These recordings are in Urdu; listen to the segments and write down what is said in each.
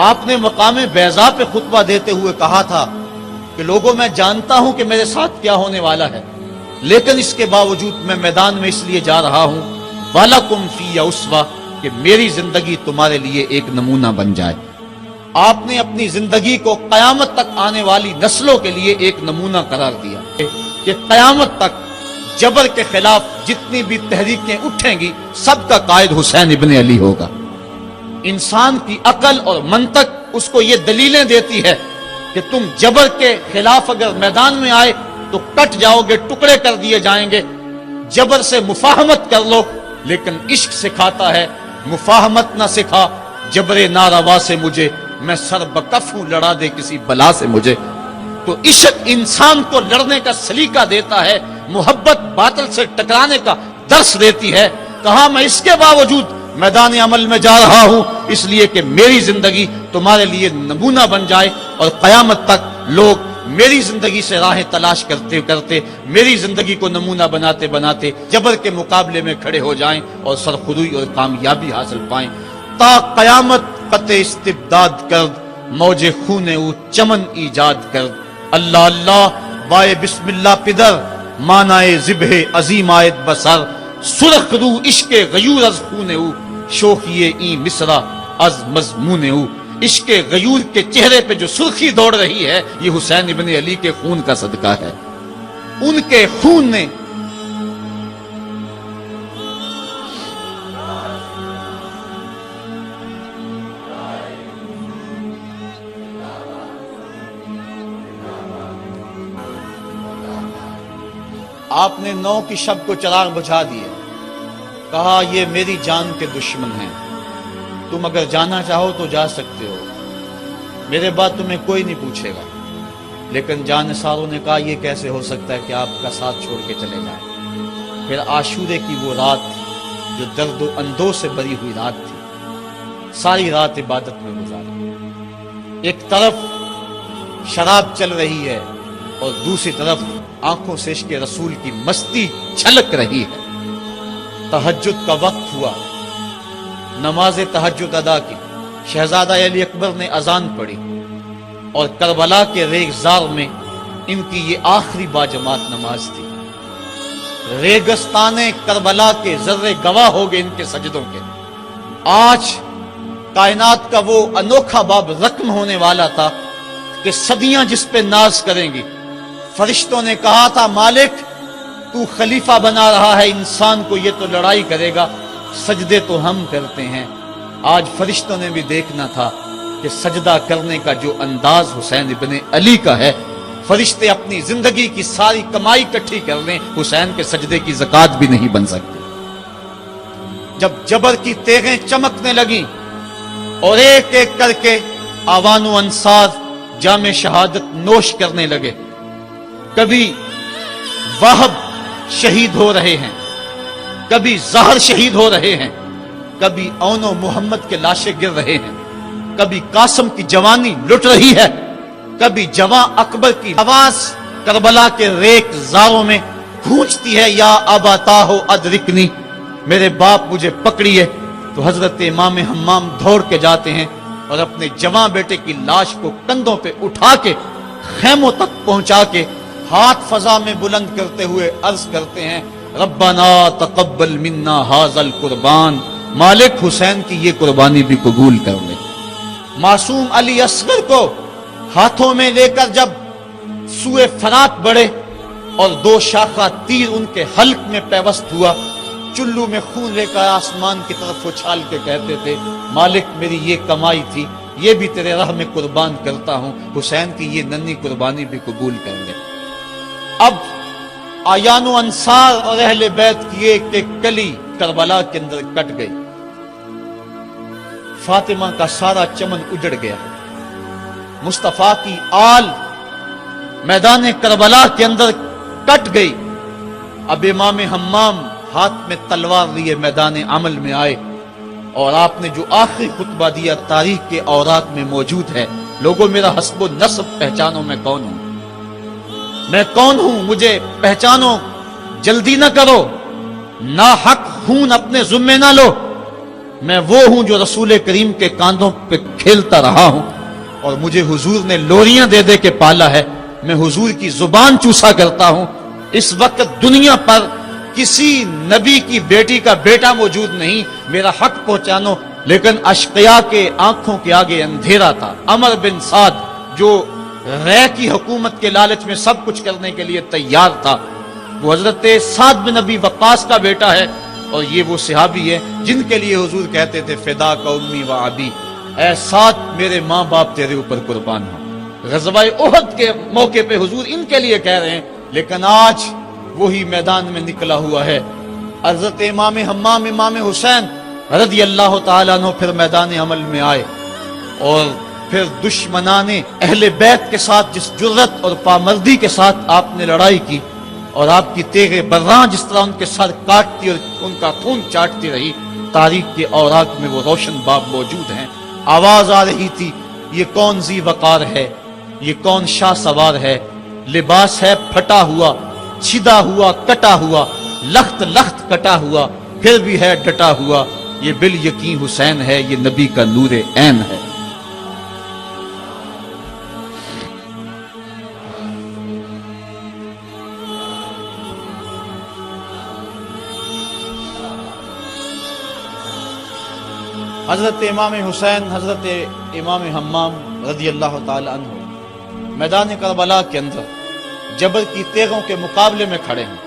آپ نے مقام بیضا پہ خطبہ دیتے ہوئے کہا تھا کہ لوگوں میں جانتا ہوں کہ میرے ساتھ کیا ہونے والا ہے، لیکن اس کے باوجود میں میدان میں اس لیے جا رہا ہوں وَلَكُمْ فِيَّ أُسْوَةٌ کہ میری زندگی تمہارے لیے ایک نمونہ بن جائے۔ آپ نے اپنی زندگی کو قیامت تک آنے والی نسلوں کے لیے ایک نمونہ قرار دیا کہ قیامت تک جبر کے خلاف جتنی بھی تحریکیں اٹھیں گی سب کا قائد حسین ابن علی ہوگا۔ انسان کی عقل اور منطق اس کو یہ دلیلیں دیتی ہے کہ تم جبر کے خلاف اگر میدان میں آئے تو کٹ جاؤ گے، ٹکڑے کر دیے جائیں گے۔ جبر سے مفاہمت کر لو، لیکن عشق سکھاتا ہے مفاہمت نہ سکھا، جبر ناروا سے مجھے، میں سر بکف ہوں، لڑا دے کسی بلا سے مجھے۔ تو عشق انسان کو لڑنے کا سلیقہ دیتا ہے، محبت باطل سے ٹکرانے کا درس دیتی ہے۔ کہا میں اس کے باوجود میدان عمل میں جا رہا ہوں اس لیے کہ میری زندگی تمہارے لیے نمونہ بن جائے اور قیامت تک لوگ میری زندگی سے راہیں تلاش کرتے کرتے میری زندگی کو نمونہ بناتے بناتے جبر کے مقابلے میں کھڑے ہو جائیں اور سرخروئی اور کامیابی حاصل پائیں۔ تا قیامت قطع استبداد کرد، موج خون او چمن ایجاد کرد۔ اللہ اللہ بائے بسم اللہ پدر، مانائے ذبح عظیم آیت بسر۔ سرخ رو عشق غیور از خون او، شوخی این مصرع از مضمون او۔ عشق غیور کے چہرے پہ جو سرخی دوڑ رہی ہے یہ حسین ابن علی کے خون کا صدقہ ہے۔ ان کے خون نے آپ نے 9 کی شب کو چراغ بجھا دیے، کہا یہ میری جان کے دشمن ہیں، تم اگر جانا چاہو تو جا سکتے ہو، میرے بعد تمہیں کوئی نہیں پوچھے گا۔ لیکن جانثاروں نے کہا یہ کیسے ہو سکتا ہے کہ آپ کا ساتھ چھوڑ کے چلے جائیں۔ پھر عاشورے کی وہ رات تھی جو درد و اندوہ سے بری ہوئی رات تھی، ساری رات عبادت میں گزاری۔ ایک طرف شراب چل رہی ہے اور دوسری طرف آنکھوں سے عشق رسول کی مستی چھلک رہی ہے۔ تہجد کا وقت ہوا، نماز تہجد ادا کی، شہزادہ علی اکبر نے اذان پڑھی اور کربلا کے ریگزار میں ان کی یہ آخری باجماعت نماز تھی۔ ریگستان کربلا کے ذرے گواہ ہو گئے ان کے سجدوں کے۔ آج کائنات کا وہ انوکھا باب رقم ہونے والا تھا کہ صدیاں جس پہ ناز کریں گی۔ فرشتوں نے کہا تھا مالک تو خلیفہ بنا رہا ہے انسان کو، یہ تو لڑائی کرے گا، سجدے تو ہم کرتے ہیں۔ آج فرشتوں نے بھی دیکھنا تھا کہ سجدہ کرنے کا جو انداز حسین ابن علی کا ہے، فرشتے اپنی زندگی کی ساری کمائی اکٹھی کر لیں، حسین کے سجدے کی زکوٰۃ بھی نہیں بن سکتی۔ جب جبر کی تیغیں چمکنے لگیں اور ایک ایک کر کے آوان و انصار جام شہادت نوش کرنے لگے، کبھی وہب شہید ہو رہے ہیں، کبھی زہر شہید ہو رہے ہیں، کبھی اون و محمد کے لاشیں گر رہے ہیں، کبھی قاسم کی جوانی لٹ رہی ہے، کبھی جواں اکبر کی آواز کربلا کے ریک زاروں میں گونجتی ہے، یا ابا ہو ادرکنی، میرے باپ مجھے پکڑیے۔ تو حضرت امام حمام دوڑ کے جاتے ہیں اور اپنے جواں بیٹے کی لاش کو کندھوں پہ اٹھا کے خیموں تک پہنچا کے ہاتھ فضا میں بلند کرتے ہوئے عرض کرتے ہیں ربنا تقبل منا ھذا القربان، مالک حسین کی یہ قربانی بھی قبول کر لے۔ معصوم علی اصغر کو ہاتھوں میں لے کر جب سوئے فرات بڑھے اور 2 شاخہ تیر ان کے حلق میں پیوست ہوا، چلو میں خون لے کر آسمان کی طرف اچھال کے کہتے تھے مالک میری یہ کمائی تھی، یہ بھی تیرے راہ میں قربان کرتا ہوں، حسین کی یہ ننھی قربانی بھی قبول کر لے۔ اب آیان و انصار اور اہل بیت کی ایک ایک کلی کربلا کے اندر کٹ گئی، فاطمہ کا سارا چمن اجڑ گیا، مصطفیٰ کی آل میدان کربلا کے اندر کٹ گئی۔ اب امام حمام ہاتھ میں تلوار لیے میدان عمل میں آئے اور آپ نے جو آخری خطبہ دیا تاریخ کے اوراق میں موجود ہے، لوگوں میرا حسب و نسب پہچانو میں کون ہوں، میں کون ہوں، مجھے پہچانو، جلدی نہ کرو، ناحق خون اپنے ذمے نہ لو، میں وہ ہوں جو رسول کریم کے کاندھوں پہ کھیلتا رہا ہوں، اور مجھے حضور نے لوریاں دے دے کے پالا ہے، میں حضور کی زبان چوسا کرتا ہوں۔ اس وقت دنیا پر کسی نبی کی بیٹی کا بیٹا موجود نہیں میرا حق پہنچانو، لیکن اشقیاء کے آنکھوں کے آگے اندھیرا تھا۔ عمر بن سعد جو رے کی حکومت کے لالچ میں سب کچھ کرنے کے لیے تیار تھا، وہ حضرت سعد بن ابی وقاص کا بیٹا ہے، اور یہ وہ صحابی ہے جن کے لیے حضور کہتے تھے فدا کا امی و ابی، اے سعد میرے ماں باپ تیرے اوپر قربان ہوں۔ غزوہ احد کے موقع پہ حضور ان کے لیے کہہ رہے ہیں، لیکن آج وہی میدان میں نکلا ہوا ہے۔ حضرت امام حمام امام حسین رضی اللہ تعالیٰ عنہ پھر میدان عمل میں آئے، اور پھر دشمنان اہل بیت کے ساتھ جس جرت اور پامردی کے ساتھ آپ نے لڑائی کی، اور آپ کی تیغ براں جس طرح ان کے سر کاٹتی اور ان کا خون چاٹتی رہی، تاریخ کے اوراق میں وہ روشن باب موجود ہیں۔ آواز آ رہی تھی، یہ کون ذی وقار ہے، یہ کون شاہ سوار ہے، لباس ہے پھٹا ہوا، چھدا ہوا، کٹا ہوا، لخت لخت کٹا ہوا، پھر بھی ہے ڈٹا ہوا، یہ بال یقین حسین ہے، یہ نبی کا نور عین ہے۔ حضرت امام حسین حضرت امام حمام رضی اللہ تعالی عنہ میدان کربلا کے اندر جبر کی تیغوں کے مقابلے میں کھڑے ہیں۔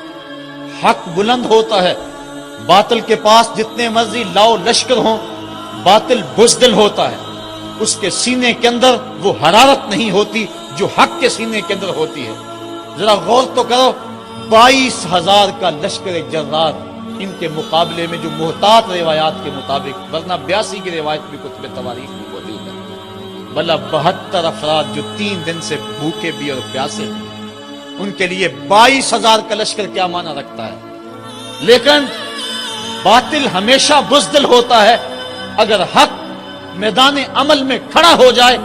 حق بلند ہوتا ہے، باطل کے پاس جتنے مرضی لاؤ لشکر ہوں، باطل بزدل ہوتا ہے، اس کے سینے کے اندر وہ حرارت نہیں ہوتی جو حق کے سینے کے اندر ہوتی ہے۔ ذرا غور تو کرو، 22,000 کا لشکر جرار ان کے مقابلے میں، جو محتاط روایات کے مطابق، ورنہ 82 کی روایت بھی کتب تواریخ میں موجود ہے، بلا 72 افراد جو 3 دن سے بھوکے بھی اور پیاسے بھی، ان کے لیے 22,000 کا لشکر کیا معنی رکھتا ہے۔ لیکن باطل ہمیشہ بزدل ہوتا ہے، اگر حق میدان عمل میں کھڑا ہو جائے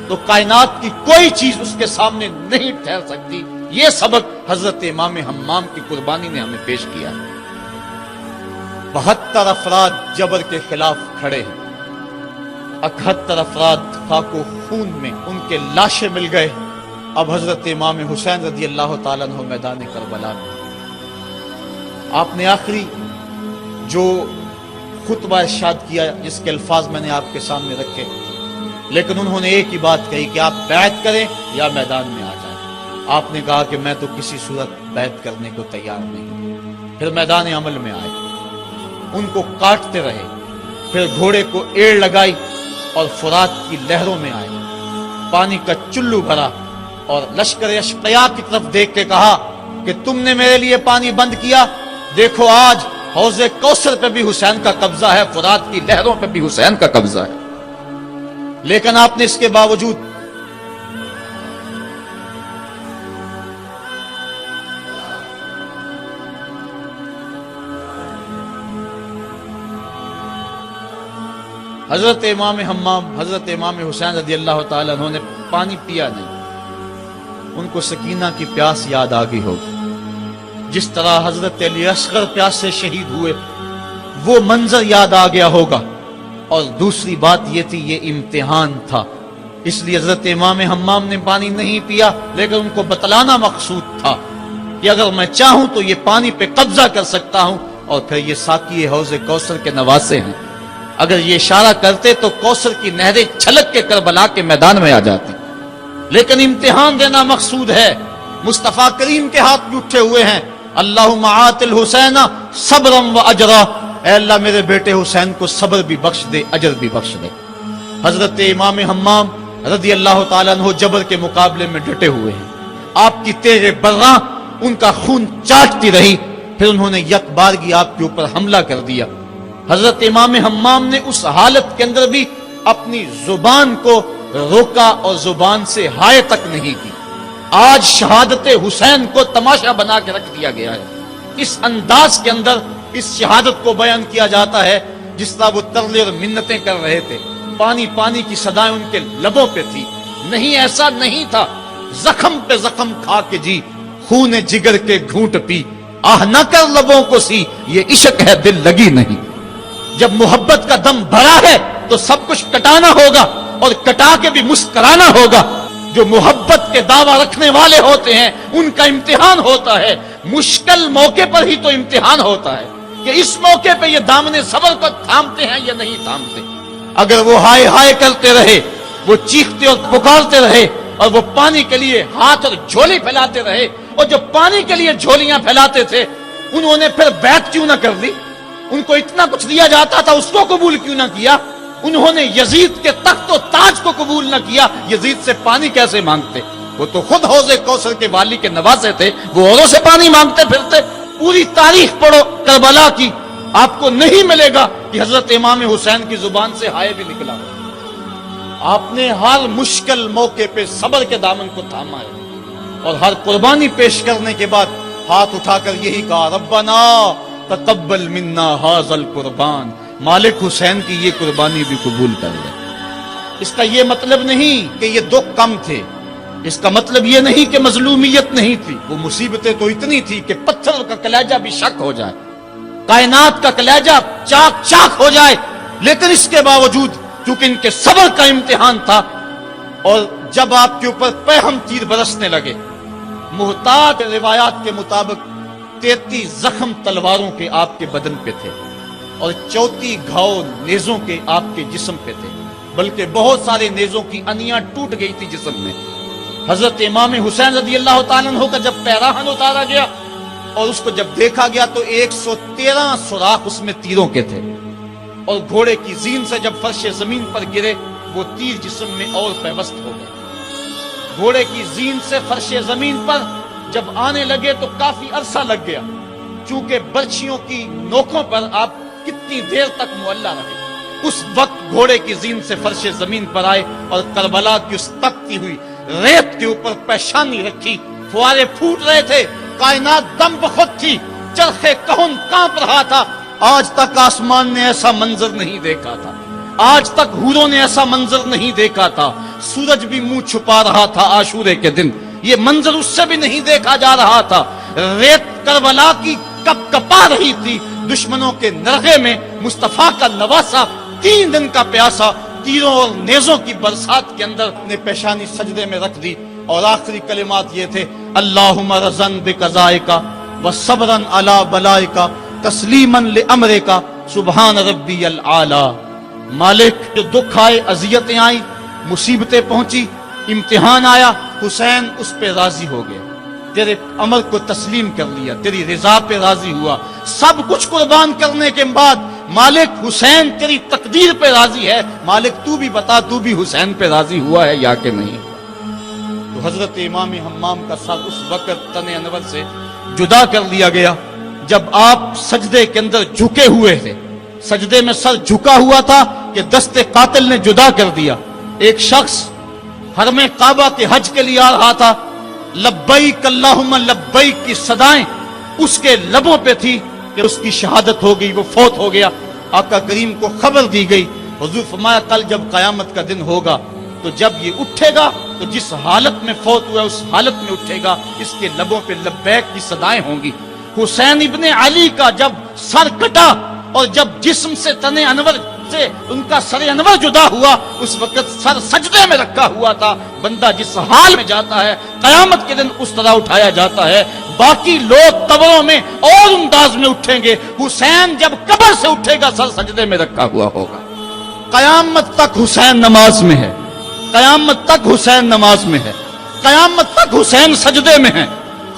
تو کائنات کی کوئی چیز اس کے سامنے نہیں ٹھہر سکتی۔ یہ سبق حضرت امام حمام کی قربانی نے ہمیں پیش کیا ہے۔ 72 افراد جبر کے خلاف کھڑے ہیں، 71 افراد خاک و خون میں ان کے لاشیں مل گئے۔ اب حضرت امام حسین رضی اللہ تعالیٰ عنہ میدان کربلا میں، آپ نے آخری جو خطبہ ارشاد کیا جس کے الفاظ میں نے آپ کے سامنے رکھے، لیکن انہوں نے ایک ہی بات کہی کہ آپ بیعت کریں یا میدان میں آ جائیں۔ آپ نے کہا کہ میں تو کسی صورت بیعت کرنے کو تیار نہیں۔ پھر میدان عمل میں آئے، ان کو کاٹتے رہے، پھر گھوڑے کو ایڑ لگائی اور فرات کی لہروں میں آئے، پانی کا چلو بھرا اور لشکر اشقیاء کی طرف دیکھ کے کہا کہ تم نے میرے لیے پانی بند کیا، دیکھو آج حوض کوثر پہ بھی حسین کا قبضہ ہے، فرات کی لہروں پہ بھی حسین کا قبضہ ہے۔ لیکن آپ نے اس کے باوجود حضرت امام حمام حضرت امام حسین رضی اللہ تعالیٰ عنہ نے پانی پیا نہیں۔ ان کو سکینہ کی پیاس یاد آ گئی ہوگی، جس طرح حضرت علی اصغر پیاس سے شہید ہوئے، وہ منظر یاد آ گیا ہوگا۔ اور دوسری بات یہ تھی، یہ امتحان تھا، اس لیے حضرت امام حمام نے پانی نہیں پیا، لیکن ان کو بتلانا مقصود تھا کہ اگر میں چاہوں تو یہ پانی پہ قبضہ کر سکتا ہوں، اور پھر یہ ساقی حوض کوثر کے نواسے ہیں، اگر یہ اشارہ کرتے تو کوثر کی نہریں چھلک کے کربلا کے میدان میں آ جاتی۔ لیکن امتحان دینا مقصود ہے۔ مصطفیٰ کریم کے ہاتھ بھی اٹھے ہوئے ہیں، اللہم آت الحسین صبرا و اجرا، اے اللہ میرے بیٹے حسین کو صبر بھی بخش دے، اجر بھی بخش دے۔ حضرت امام حمام رضی اللہ تعالیٰ عنہ جبر کے مقابلے میں ڈٹے ہوئے ہیں، آپ کی تیغ براں ان کا خون چاٹتی رہی، پھر انہوں نے یک بارگی آپ کے اوپر حملہ کر دیا۔ حضرت امام حمام نے اس حالت کے اندر بھی اپنی زبان کو روکا اور زبان سے ہائے تک نہیں کی۔ آج شہادت حسین کو تماشا بنا کے رکھ دیا گیا ہے، اس انداز کے اندر اس شہادت کو بیان کیا جاتا ہے جس طرح وہ ترلے اور منتیں کر رہے تھے، پانی پانی کی صدائیں ان کے لبوں پہ تھی۔ نہیں، ایسا نہیں تھا، زخم پہ زخم کھا کے جی، خون جگر کے گھونٹ پی، آہ نہ کر لبوں کو سی، یہ عشق ہے دل لگی نہیں۔ جب محبت کا دم بھرا ہے تو سب کچھ کٹانا ہوگا اور کٹا کے بھی مسکرانا ہوگا. جو محبت کے دعویٰ رکھنے والے ہوتے ہیں ان کا امتحان ہوتا ہے. مشکل موقع پر ہی تو امتحان ہوتا ہے کہ اس موقع پہ یہ دامن صبر کو تھامتے ہیں یا نہیں تھامتے. اگر وہ ہائے ہائے کرتے رہے، وہ چیختے اور پکارتے رہے، اور وہ پانی کے لیے ہاتھ اور جھولی پھیلاتے رہے، اور جو پانی کے لیے جھولیاں پھیلاتے تھے انہوں نے پھر بیعت کیوں نہ کر لی؟ ان کو اتنا کچھ دیا جاتا تھا، اس کو قبول کیوں نہ کیا؟ انہوں نے یزید کے تخت و تاج کو قبول نہ کیا، یزید سے پانی کیسے مانگتے؟ وہ تو خود حوض کوثر کے والی کے نواسے تھے، وہ اوروں سے پانی مانگتے پھرتے. پوری تاریخ پڑھو کربلا کی، آپ کو نہیں ملے گا کہ حضرت امام حسین کی زبان سے ہائے بھی نکلا. آپ نے ہر مشکل موقع پہ صبر کے دامن کو تھاما ہے، اور ہر قربانی پیش کرنے کے بعد ہاتھ اٹھا کر یہی کہا، ربنا تقبل منا ھذا القربان، مالک حسین کی یہ قربانی بھی قبول کر لے. اس کا یہ مطلب نہیں کہ یہ دکھ کم تھے، اس کا مطلب یہ نہیں کہ مظلومیت نہیں تھی. وہ مصیبتیں تو اتنی تھی کہ پتھر کا کلیجہ بھی شک ہو جائے، کائنات کا کلیجہ چاک چاک ہو جائے، لیکن اس کے باوجود کیونکہ ان کے صبر کا امتحان تھا. اور جب آپ کے اوپر پہم تیر برسنے لگے، محتاط روایات کے مطابق 33 زخم تلواروں کے آپ کے بدن پہ تھے، اور 34 گھاؤ نیزوں کے آپ کے جسم پہ تھے، بلکہ بہت سارے نیزوں کی انیاں ٹوٹ گئی تھی جسم میں. حضرت امام حسین رضی اللہ تعالیٰ عنہ کا جب پیراہن اتارا گیا اور اس کو جب دیکھا گیا تو 113 سوراخ اس میں تیروں کے تھے، اور گھوڑے کی زین سے جب فرش زمین پر گرے وہ تیر جسم میں اور پیوست ہو گئے. گھوڑے کی زین سے فرش زمین پر جب آنے لگے تو کافی عرصہ لگ گیا، چونکہ برچھیوں کی نوکوں پر آپ کتنی دیر تک معلّہ رہے. اس وقت گھوڑے کی زین سے فرش زمین پر آئے اور کربلا کی اس تپتی ہوئی ریت کے اوپر پیشانی رکھی. فوارے پھوٹ رہے تھے، کائنات دم بخود تھی، چرخ کہن کانپ رہا تھا. آج تک آسمان نے ایسا منظر نہیں دیکھا تھا، آج تک حوروں نے ایسا منظر نہیں دیکھا تھا. سورج بھی منہ چھپا رہا تھا عاشورے کے دن، یہ منظر اس سے بھی نہیں دیکھا جا رہا تھا. ریت کربلا کی کپ کپا رہی تھی. دشمنوں کے نرغے میں مصطفیٰ کا نواسا 3 دن کا پیاسا تیروں اور نیزوں کی برسات کے اندر نے پیشانی سجدے میں رکھ دی، اور آخری کلمات یہ تھے، اللہم رضن بقضائک وصبرا علی بلائک تسلیما لامرک سبحان ربی العالی. مالک، جو دکھ آئے، اذیتیں آئیں، مصیبتیں پہنچی، امتحان آیا، حسین اس پہ راضی ہو گیا، تیرے امر کو تسلیم کر لیا، تیری رضا پہ راضی ہوا. سب کچھ قربان کرنے کے بعد مالک حسین تیری تقدیر پہ راضی ہے. مالک تو بھی بتا، تو بھی حسین پہ راضی ہوا ہے یا کہ نہیں؟ تو حضرت امام حمام کا سر اس وقت تن انور سے جدا کر لیا گیا جب آپ سجدے کے اندر جھکے ہوئے تھے. سجدے میں سر جھکا ہوا تھا کہ دست قاتل نے جدا کر دیا. ایک شخص حرم کعبہ کے حج کے لیے آ رہا تھا، لبیک اللہم لبیک کی صدائیں اس کے لبوں پہ تھی کہ اس کی شہادت ہو گئی، وہ فوت ہو گیا. آقا کریم کو خبر دی گئی. حضور فرمایا کل جب قیامت کا دن ہوگا تو جب یہ اٹھے گا تو جس حالت میں فوت ہوا اس حالت میں اٹھے گا، اس کے لبوں پہ لبیک کی صدائیں ہوں گی. حسین ابن علی کا جب سر کٹا اور جب جسم سے تن انور سے ان کا سر انور جدا ہوا، اس وقت سر سجدے میں رکھا ہوا تھا. بندہ جس حال میں جاتا ہے قیامت کے دن اس طرح اٹھایا جاتا ہے. باقی لوگ قبروں میں اور انداز میں اٹھیں گے، حسین جب قبر سے اٹھے گا سر سجدے میں رکھا ہوا ہوگا. قیامت تک حسین نماز میں ہے، قیامت تک حسین نماز میں ہے، قیامت تک حسین سجدے میں ہے،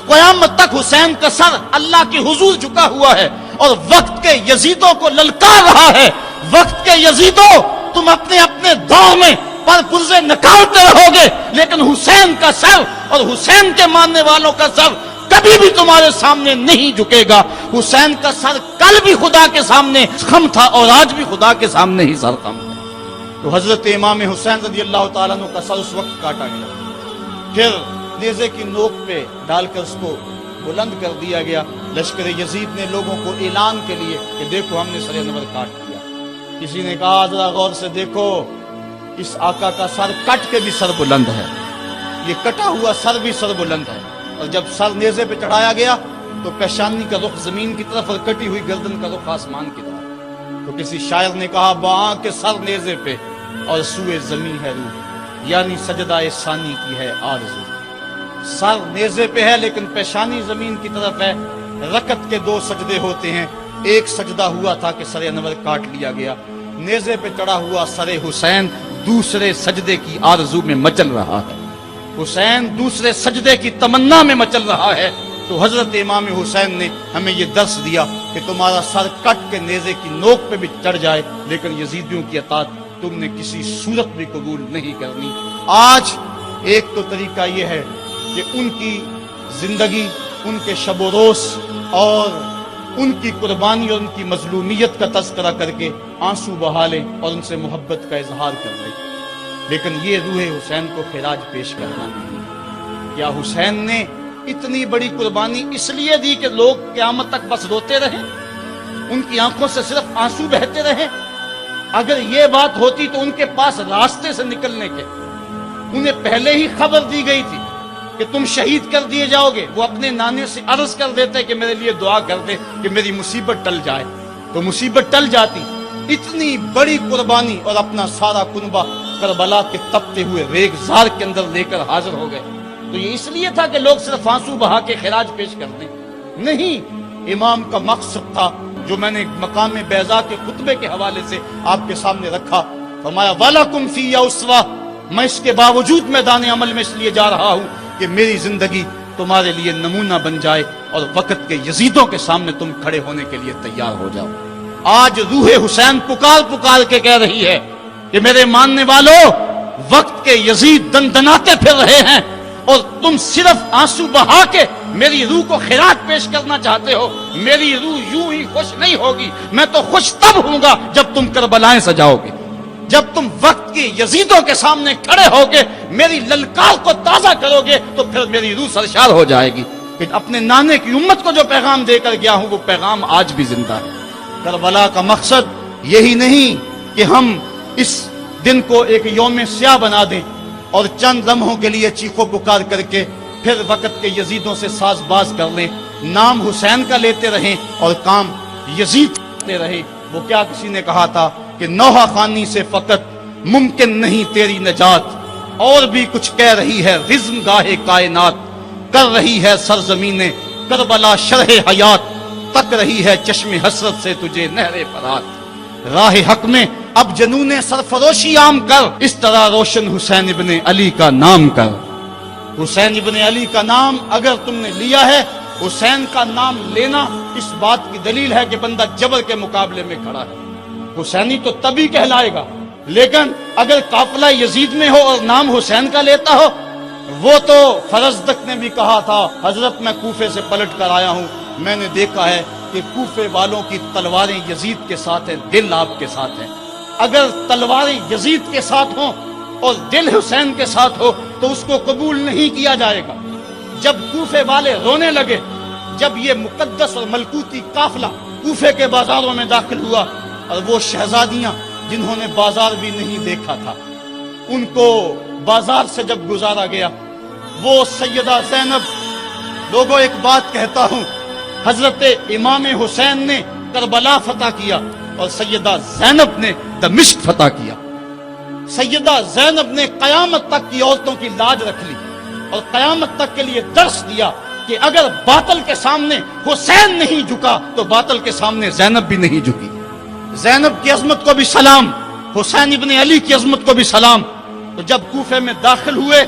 قیامت تک حسین کا سر اللہ کے حضور جھکا ہوا ہے اور وقت کے یزیدوں کو للکار رہا ہے. وقت کے یزیدوں، تم اپنے اپنے دور میں پر پرزے نکالتے رہو گے، لیکن حسین کا سر اور حسین کے ماننے والوں کا سر کبھی بھی تمہارے سامنے نہیں جھکے گا. حسین کا سر کل بھی خدا کے سامنے خم تھا اور آج بھی خدا کے سامنے ہی سر خم ہے. تو حضرت امام حسین رضی اللہ تعالیٰ عنہ کا سر اس وقت کاٹا گیا، پھر نیزے کی نوک پہ ڈال کر اس کو بلند کر دیا گیا. لشکر یزید نے لوگوں کو اعلان کے لیے کہ دیکھو ہم نے سر انور کاٹ دیا. کسی نے کہا ذرا غور سے دیکھو، اس آقا کا سر کٹ کے بھی سر بلند ہے، یہ کٹا ہوا سر بھی سر بلند ہے. اور جب سر نیزے پہ چڑھایا گیا تو پیشانی کا رخ زمین کی طرف اور کٹی ہوئی گردن کا رخ آسمان کی طرف. تو کسی شاعر نے کہا باں کے سر نیزے پہ اور سوئے زمین ہے روح، یعنی سجدہ ثانی کی ہے آرزو۔ سر نیزے پہ ہے لیکن پیشانی زمین کی طرف ہے۔ رکعت کے 2 سجدے ہوتے ہیں، ایک سجدہ ہوا تھا کہ سر انور کاٹ لیا گیا، نیزے پہ چڑھا ہوا سر حسین دوسرے سجدے کی آرزو میں مچل رہا ہے، حسین دوسرے سجدے کی تمنا میں مچل رہا ہے۔ تو حضرت امام حسین نے ہمیں یہ درس دیا کہ تمہارا سر کٹ کے نیزے کی نوک پہ بھی چڑھ جائے لیکن یزیدیوں کی اطاعت تم نے کسی صورت بھی قبول نہیں کرنی۔ آج ایک تو طریقہ یہ ہے کہ ان کی زندگی، ان کے شب و روز اور ان کی قربانی اور ان کی مظلومیت کا تذکرہ کر کے آنسو بہا لیں اور ان سے محبت کا اظہار کر لیں، لیکن یہ روح حسین کو خراج پیش کرنا نہیں۔ کیا حسین نے اتنی بڑی قربانی اس لیے دی کہ لوگ قیامت تک بس روتے رہیں، ان کی آنکھوں سے صرف آنسو بہتے رہیں؟ اگر یہ بات ہوتی تو ان کے پاس راستے سے نکلنے کے، انہیں پہلے ہی خبر دی گئی تھی کہ تم شہید کر دیے جاؤ گے، وہ اپنے نانے سے عرض کر دیتے کہ میرے لیے دعا کر دے کہ میری مصیبت ٹل جائے، تو مصیبت ٹل جاتی۔ اتنی بڑی قربانی اور اپنا سارا کنبہ کربلا کے تپتے ہوئے ریگزار کے اندر لے کر حاضر ہو گئے، تو یہ اس لیے تھا کہ لوگ صرف آنسو بہا کے خراج پیش کر دیں؟ نہیں، امام کا مقصد تھا جو میں نے مقام بیضا کے خطبے کے حوالے سے آپ کے سامنے رکھا۔ فرمایا وَلَكُمْ فِيَّ أُسْوَةٌ، میں اس کے باوجود میدان عمل میں اس لیے جا رہا ہوں کہ میری زندگی تمہارے لیے نمونہ بن جائے اور وقت کے یزیدوں کے سامنے تم کھڑے ہونے کے لیے تیار ہو جاؤ۔ آج روح حسین پکار پکار کے کہہ رہی ہے کہ میرے ماننے والوں، وقت کے یزید دندناتے پھر رہے ہیں اور تم صرف آنسو بہا کے میری روح کو خراج پیش کرنا چاہتے ہو۔ میری روح یوں ہی خوش نہیں ہوگی، میں تو خوش تب ہوں گا جب تم کربلائیں سجاؤ گے، جب تم وقت کے یزیدوں کے سامنے کھڑے ہو کے میری للکار کو تازہ کرو گے تو پھر میری روح سرشار ہو جائے گی کہ اپنے نانے کی امت کو جو پیغام دے کر گیا ہوں وہ پیغام آج بھی زندہ ہے۔ کربلا کا مقصد یہی نہیں کہ ہم اس دن کو ایک یوم سیاہ بنا دیں اور چند لمحوں کے لیے چیخو پکار کر کے پھر وقت کے یزیدوں سے ساز باز کر لیں، نام حسین کا لیتے رہیں اور کام یزید کرتے رہیں۔ وہ کیا کسی نے کہا تھا کہ نوحہ خوانی سے فقط ممکن نہیں تیری نجات، اور بھی کچھ کہہ رہی ہے رزم گاہ کائنات، کر رہی ہے سرزمین کربلا شرح حیات، تک رہی ہے چشم حسرت سے تجھے نہر فرات، راہ حق میں اب جنون سرفروشی عام کر، اس طرح روشن حسین ابن علی کا نام کر۔ حسین ابن علی کا نام اگر تم نے لیا ہے، حسین کا نام لینا اس بات کی دلیل ہے کہ بندہ جبر کے مقابلے میں کھڑا ہے۔ حسینی تو تبھی کہلائے گا، لیکن اگر قافلہ یزید میں ہو اور نام حسین کا لیتا ہو، وہ تو فرزدق نے بھی کہا تھا حضرت میں کوفے سے پلٹ کر آیا ہوں، میں نے دیکھا ہے کہ کوفے والوں کی تلواریں یزید کے ساتھ ہیں، دل آپ کے ساتھ ہیں۔ اگر تلواریں یزید کے ساتھ ہوں اور دل حسین کے ساتھ ہو تو اس کو قبول نہیں کیا جائے گا۔ جب کوفے والے رونے لگے، جب یہ مقدس اور ملکوتی قافلہ کوفے کے بازاروں میں داخل ہوا اور وہ شہزادیاں جنہوں نے بازار بھی نہیں دیکھا تھا، ان کو بازار سے جب گزارا گیا، وہ سیدہ زینب، لوگوں ایک بات کہتا ہوں، حضرت امام حسین نے کربلا فتح کیا اور سیدہ زینب نے دمشق فتح کیا۔ سیدہ زینب نے قیامت تک کی عورتوں کی لاج رکھ لی اور قیامت تک کے لیے درس دیا کہ اگر باطل کے سامنے حسین نہیں جھکا تو باطل کے سامنے زینب بھی نہیں جھکی۔ زینب کی عظمت کو بھی سلام، حسین ابن علی کی عظمت کو بھی سلام۔ تو جب کوفے میں داخل ہوئے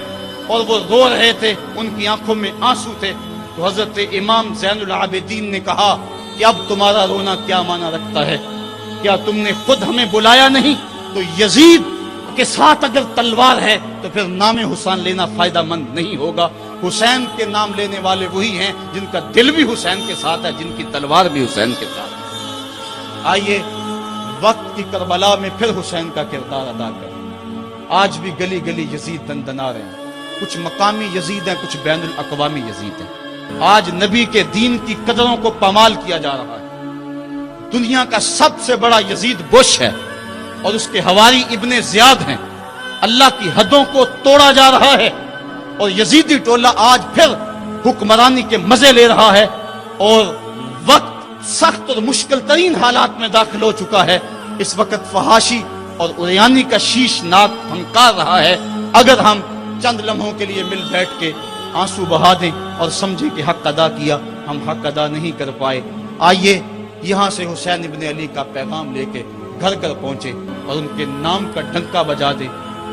اور وہ رو رہے تھے، ان کی آنکھوں میں آنسو تھے، تو حضرت امام زین العابدین نے کہا کہ اب تمہارا رونا کیا معنی رکھتا ہے؟ کیا تم نے خود ہمیں بلایا نہیں؟ تو یزید کے ساتھ اگر تلوار ہے تو پھر نام حسین لینا فائدہ مند نہیں ہوگا۔ حسین کے نام لینے والے وہی ہیں جن کا دل بھی حسین کے ساتھ ہے، جن کی تلوار بھی حسین کے ساتھ ہے۔ آئیے وقت کی کربلا میں پھر حسین کا کردار ادا کریں۔ آج بھی گلی گلی یزید دندنا رہے ہیں، کچھ مقامی یزید ہیں، کچھ بین الاقوامی یزید ہیں۔ آج نبی کے دین کی قدروں کو پامال کیا جا رہا ہے۔ دنیا کا سب سے بڑا یزید بش ہے اور اس کے حواری ابن زیاد ہیں۔ اللہ کی حدوں کو توڑا جا رہا ہے اور یزیدی ٹولہ آج پھر حکمرانی کے مزے لے رہا ہے، اور وقت سخت اور مشکل ترین حالات میں داخل ہو چکا ہے۔ اس وقت فحاشی اور اریانی کا شیش ناک پھنکار رہا ہے، اگر ہم چند لمحوں کے لیے مل بیٹھ کے آنسو بہا دیں اور سمجھیں کہ حق ادا کیا، ہم حق ادا نہیں کر پائے۔ آئیے یہاں سے حسین ابن علی کا پیغام لے کے گھر گھر پہنچے اور ان کے نام کا ڈنکا بجا دیں،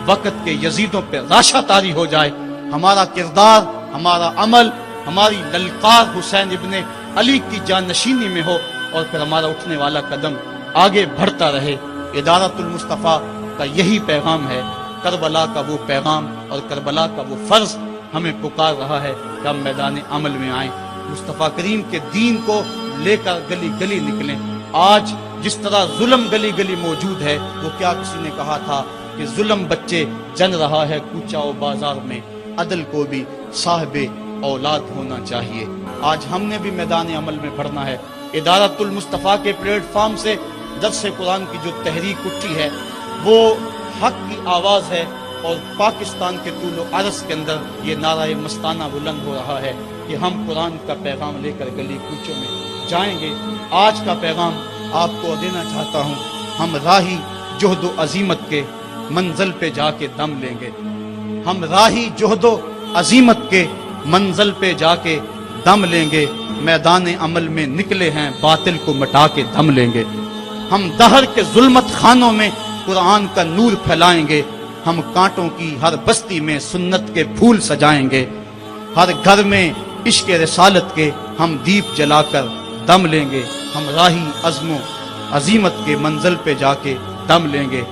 وقت کے یزیدوں پہ راشا طاری ہو جائے، ہمارا کردار، ہمارا عمل، ہماری للکار حسین ابن علی کی جانشینی میں ہو، اور پھر ہمارا اٹھنے والا قدم آگے بڑھتا رہے۔ ادارت المصطفیٰ کا یہی پیغام ہے، کربلا کا وہ پیغام اور کربلا کا وہ فرض ہمیں پکار رہا ہے کہ ہم میدان عمل میں آئیں، مصطفیٰ کریم کے دین کو لے کر گلی گلی نکلیں۔ آج جس طرح ظلم گلی گلی موجود ہے، وہ کیا کسی نے کہا تھا کہ ظلم بچے جن رہا ہے کوچہ و بازار میں، عدل کو بھی صاحب اولاد ہونا چاہیے۔ آج ہم نے بھی میدان عمل میں بڑھنا ہے۔ ادارت المصطفیٰ کے پلیٹ فارم سے درس قرآن کی جو تحریک اٹھی ہے، وہ حق کی آواز ہے، اور پاکستان کے طول و عرض کے اندر یہ نعرہ مستانہ بلند ہو رہا ہے کہ ہم قرآن کا پیغام لے کر گلی کوچوں میں جائیں گے۔ آج کا پیغام آپ کو دینا چاہتا ہوں، ہم راہی جہد و عزیمت کے منزل پہ جا کے دم لیں گے، ہم راہی جہد و عزیمت کے منزل پہ جا کے دم لیں گے، میدان عمل میں نکلے ہیں باطل کو مٹا کے دم لیں گے، ہم دہر کے ظلمت خانوں میں قرآن کا نور پھیلائیں گے، ہم کانٹوں کی ہر بستی میں سنت کے پھول سجائیں گے، ہر گھر میں عشق رسالت کے ہم دیپ جلا کر دم لیں گے، ہم راہی عزم و عزیمت کے منزل پہ جا کے دم لیں گے،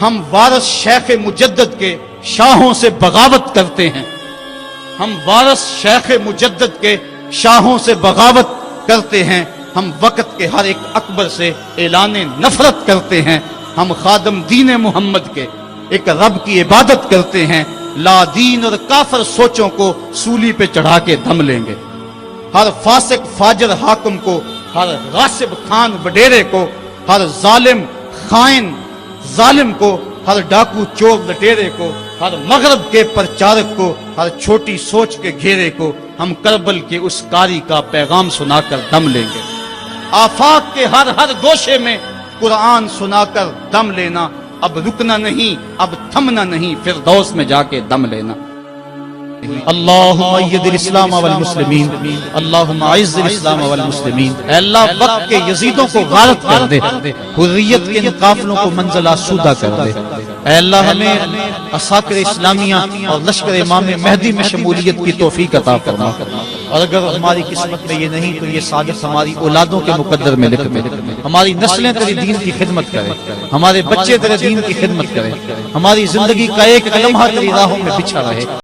ہم وارث شیخ مجدد کے شاہوں سے بغاوت کرتے ہیں، ہم وارث شیخ مجدد کے شاہوں سے بغاوت کرتے ہیں، ہم وقت کے ہر ایک اکبر سے اعلان نفرت کرتے ہیں، ہم خادم دین محمد کے ایک رب کی عبادت کرتے ہیں، لا دین اور کافر سوچوں کو سولی پہ چڑھا کے دم لیں گے، ہر فاسق فاجر حاکم کو، ہر غاصب خان وڈیرے کو، ہر ظالم خائن ظالم کو، ہر ڈاکو چور لٹیرے کو، ہر مغرب کے پرچارک کو، ہر چھوٹی سوچ کے گھیرے کو ہم کربل کے اس کاری کا پیغام سنا کر دم لیں گے۔ آفاق کے ہر گوشے میں قرآن سنا کر دم لینا، اب رکنا نہیں، اب تھمنا نہیں، فردوس میں جا کے دم لینا۔ اللہم اید الاسلام والمسلمین، اللہم اعز الاسلام والمسلمین۔ اے اللہ وقت کے یزیدوں کو غارت کر دے، حریت کے ان قافلوں کو منزل آسودہ کر دے۔ اے اللہ ہمیں عساکر اسلامیہ اور لشکر امام مہدی میں شمولیت کی توفیق عطا فرما، اور اگر ہماری قسمت میں یہ نہیں تو یہ صادق ہماری اولادوں کے مقدر میں لکھ دے، ہماری نسلیں تیرے دین کی خدمت کریں، ہمارے بچے تیرے دین کی خدمت کریں، ہماری زندگی کا ایک لمحہ تیری راہوں میں بچھا رہے۔